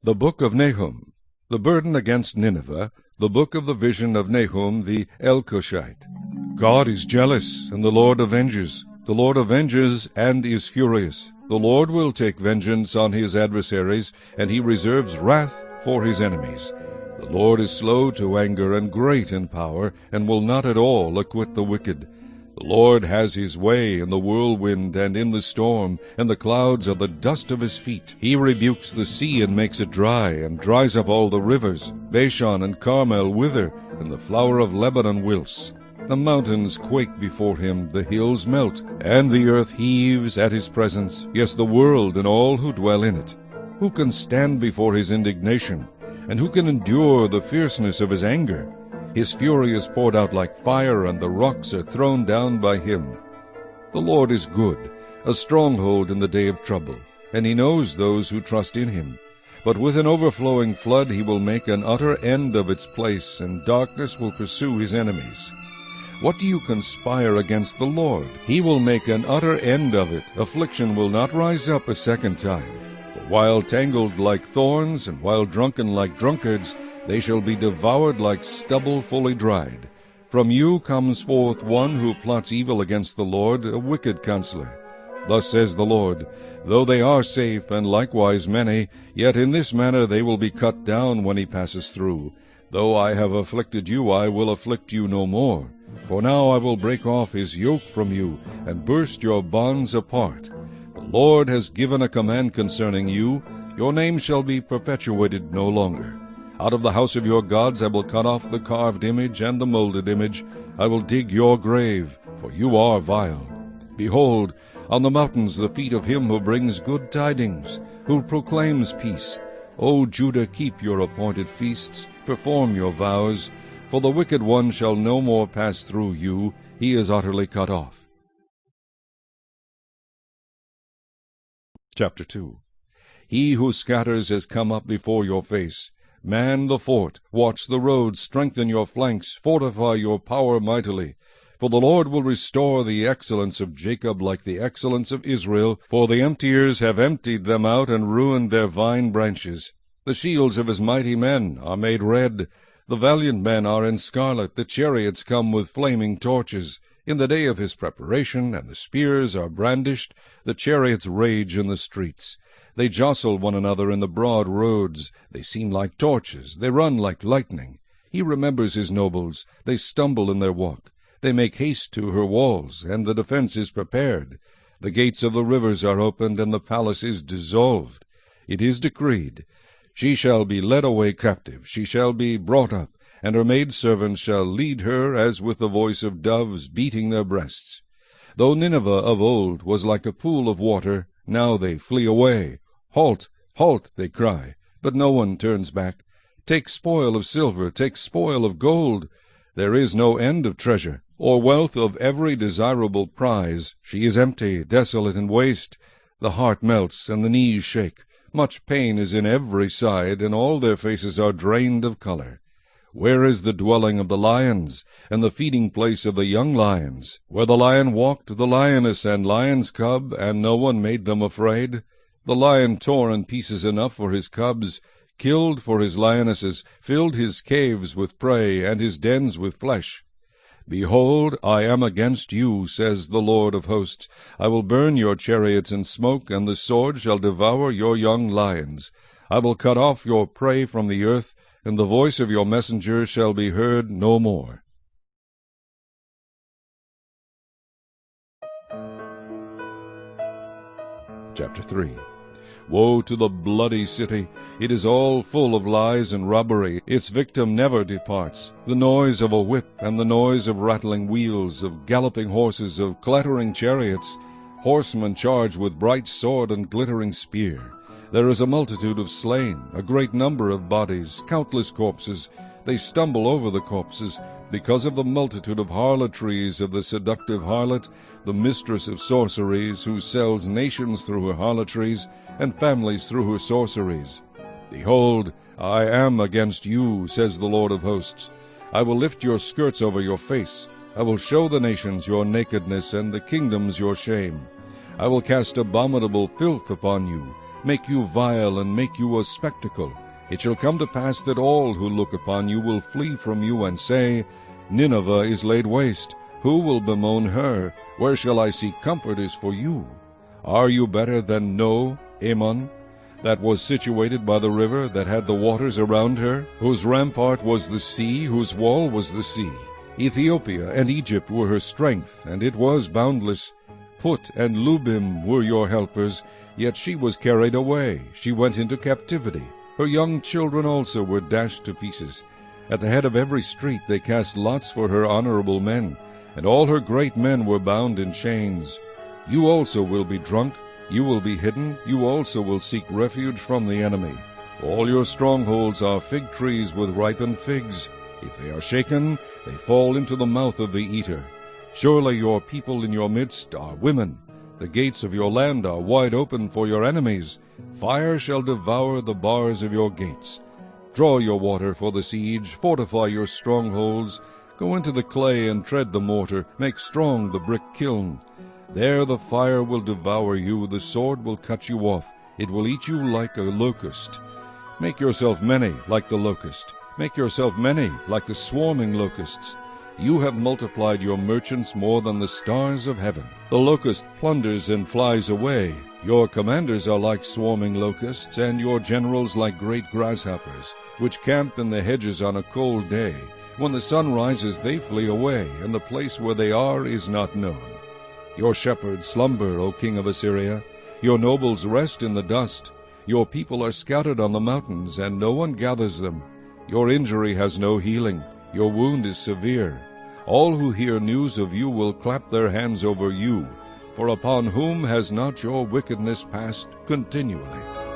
The Book of Nahum. The burden against Nineveh. The book of the vision of Nahum the Elkoshite. God is jealous, and the Lord avenges. The Lord avenges and is furious. The Lord will take vengeance on his adversaries, and he reserves wrath for his enemies. The Lord is slow to anger and great in power, and will not at all acquit the wicked. The Lord has his way in the whirlwind and in the storm, and the clouds are the dust of his feet. He rebukes the sea and makes it dry, and dries up all the rivers. Bashan and Carmel wither, and the flower of Lebanon wilts. The mountains quake before him, the hills melt, and the earth heaves at his presence, yes, the world and all who dwell in it. Who can stand before his indignation? And who can endure the fierceness of his anger? His fury is poured out like fire, and the rocks are thrown down by him. The Lord is good, a stronghold in the day of trouble, and he knows those who trust in him. But with an overflowing flood he will make an utter end of its place, and darkness will pursue his enemies. What do you conspire against the Lord? He will make an utter end of it. Affliction will not rise up a second time. For while tangled like thorns, and while drunken like drunkards, they shall be devoured like stubble fully dried. From you comes forth one who plots evil against the Lord, a wicked counselor. Thus says the Lord, though they are safe, and likewise many, yet in this manner they will be cut down when he passes through. Though I have afflicted you, I will afflict you no more. For now I will break off his yoke from you, and burst your bonds apart. The Lord has given a command concerning you. Your name shall be perpetuated no longer. Out of the house of your gods I will cut off the carved image and the molded image. I will dig your grave, for you are vile. Behold, on the mountains the feet of him who brings good tidings, who proclaims peace. O Judah, keep your appointed feasts, perform your vows, for the wicked one shall no more pass through you, he is utterly cut off. Chapter 2. He who scatters has come up before your face. Man the fort, watch the road, strengthen your flanks, fortify your power mightily. For the Lord will restore the excellence of Jacob like the excellence of Israel, for the emptiers have emptied them out and ruined their vine branches. The shields of his mighty men are made red. The valiant men are in scarlet, the chariots come with flaming torches. In the day of his preparation, and the spears are brandished, the chariots rage in the streets. They jostle one another in the broad roads. They seem like torches, they run like lightning. He remembers his nobles, they stumble in their walk. They make haste to her walls, and the defense is prepared. The gates of the rivers are opened, and the palace is dissolved. It is decreed, she shall be led away captive, she shall be brought up, and her maidservants shall lead her as with the voice of doves beating their breasts. Though Nineveh of old was like a pool of water, now they flee away. Halt, halt, they cry, but no one turns back. Take spoil of silver, take spoil of gold. There is no end of treasure, or wealth of every desirable prize. She is empty, desolate, and waste. The heart melts, and the knees shake. Much pain is in every side, and all their faces are drained of color. Where is the dwelling of the lions, and the feeding place of the young lions? Where the lion walked, the lioness and lion's cub, and no one made them afraid? The lion tore in pieces enough for his cubs, killed for his lionesses, filled his caves with prey, and his dens with flesh. Behold, I am against you, says the Lord of hosts. I will burn your chariots in smoke, and the sword shall devour your young lions. I will cut off your prey from the earth, and the voice of your messengers shall be heard no more. Chapter 3. Woe to the bloody city! It is all full of lies and robbery. Its victim never departs. The noise of a whip, and the noise of rattling wheels, of galloping horses, of clattering chariots. Horsemen charge with bright sword and glittering spear. There is a multitude of slain, a great number of bodies, countless corpses. They stumble over the corpses, because of the multitude of harlotries of the seductive harlot, the mistress of sorceries, who sells nations through her harlotries, and families through her sorceries. Behold, I am against you, says the Lord of hosts. I will lift your skirts over your face. I will show the nations your nakedness, and the kingdoms your shame. I will cast abominable filth upon you. make you vile, and make you a spectacle. It shall come to pass that all who look upon you will flee from you, and say, Nineveh is laid waste. Who will bemoan her? Where shall I seek comfort is for you. Are you better than Ammon, that was situated by the river, that had the waters around her, whose rampart was the sea, whose wall was the sea? Ethiopia and Egypt were her strength, and it was boundless. Put and Lubim were your helpers, yet she was carried away. She went into captivity. Her young children also were dashed to pieces. At the head of every street they cast lots for her honorable men, and all her great men were bound in chains. You also will be drunk, you will be hidden, you also will seek refuge from the enemy. All your strongholds are fig trees with ripened figs. If they are shaken, they fall into the mouth of the eater. Surely your people in your midst are women. The gates of your land are wide open for your enemies. Fire shall devour the bars of your gates. Draw your water for the siege, fortify your strongholds. Go into the clay and tread the mortar, make strong the brick kiln. There the fire will devour you, the sword will cut you off, it will eat you like a locust. Make yourself many like the locust, make yourself many like the swarming locusts. You have multiplied your merchants more than the stars of heaven. The locust plunders and flies away. Your commanders are like swarming locusts, and your generals like great grasshoppers, which camp in the hedges on a cold day. When the sun rises they flee away, and the place where they are is not known. Your shepherds slumber, O king of Assyria. Your nobles rest in the dust. Your people are scattered on the mountains, and no one gathers them. Your injury has no healing. Your wound is severe. All who hear news of you will clap their hands over you, for upon whom has not your wickedness passed continually?